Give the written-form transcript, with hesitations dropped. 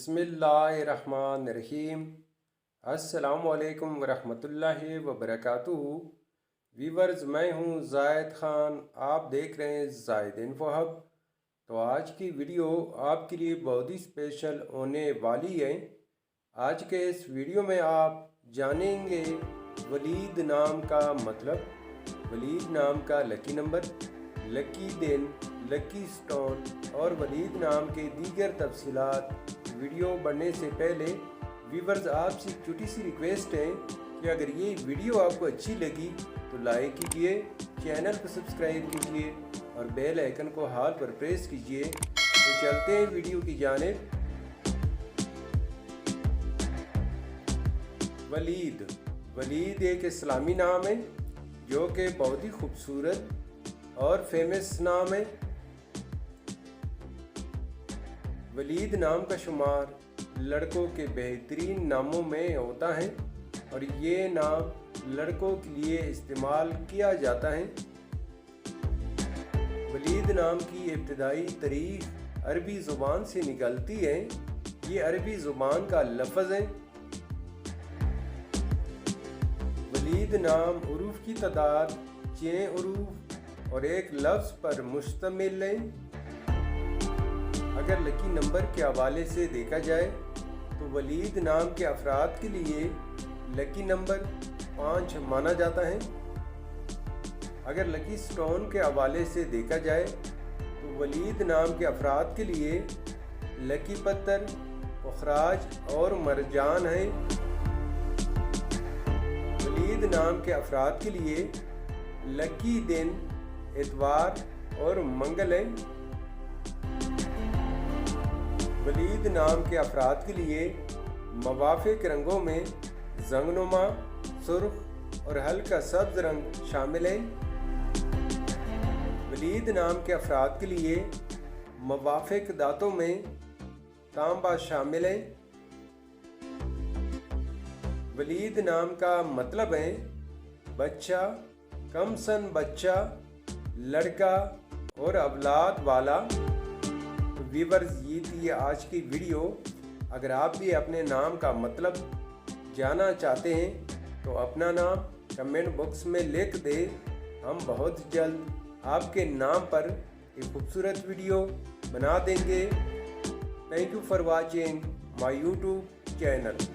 बिस्मिल्लाहिर्रहमानिर्रहीम। अस्सलामुअलैकुम वरहमतुल्लाहि वबरकातुहू। वीवर्स, मैं हूँ ज़ायद ख़ान, आप देख रहे हैं ज़ायद इन्फो हब। तो आज की वीडियो आपके लिए बहुत ही स्पेशल होने वाली है। आज के इस वीडियो में आप जानेंगे वलीद नाम का मतलब, वलीद नाम का लकी नंबर, लकी दिन, लकी स्टोन और वलीद नाम के दीगर तफसीलात। वीडियो बढ़ने से पहले व्यूवर्स, आपसे एक छोटी सी रिक्वेस्ट है कि अगर ये वीडियो आपको अच्छी लगी तो लाइक कीजिए, चैनल को सब्सक्राइब कीजिए और बेल आइकन को हाल पर प्रेस कीजिए। तो चलते हैं वीडियो की जानिब। वलीद, वलीद एक इस्लामी नाम है जो कि बहुत ही खूबसूरत और फेमस नाम है। वलीद नाम का शुमार लड़कों के बेहतरीन नामों में होता है और ये नाम लड़कों के लिए इस्तेमाल किया जाता है। वलीद नाम की इब्तिदाई तारीख अरबी ज़ुबान से निकलती है। ये अरबी ज़ुबान का लफ्ज़ है। वलीद नाम उरूफ की तादाद 6 उरूफ और एक लफ्ज़ पर मुश्तमिल है। अगर लकी नंबर के हवाले से देखा जाए तो वलीद नाम के अफराद के लिए लकी नंबर 5 माना जाता है। अगर लकी स्टोन के हवाले से देखा जाए तो वलीद नाम के अफराद के लिए लकी पत्थर, पुखराज और मरजान है। वलीद नाम के अफराद के लिए लकी दिन इतवार और मंगल है। वलीद नाम के अफराद के लिए मवाफिक रंगों में जंगनुमा, सुर्ख और हल्का सब्ज रंग शामिल है। वलीद नाम के अफराद के लिए मवाफिक दांतों में तांबा शामिल है। वलीद नाम का मतलब है बच्चा, कमसन बच्चा, लड़का और औलाद वाला। तो व्यूअर्स, ये थी आज की वीडियो। अगर आप भी अपने नाम का मतलब जानना चाहते हैं तो अपना नाम कमेंट बॉक्स में लिख दें। हम बहुत जल्द आपके नाम पर एक खूबसूरत वीडियो बना देंगे। Thank you for watching my YouTube channel.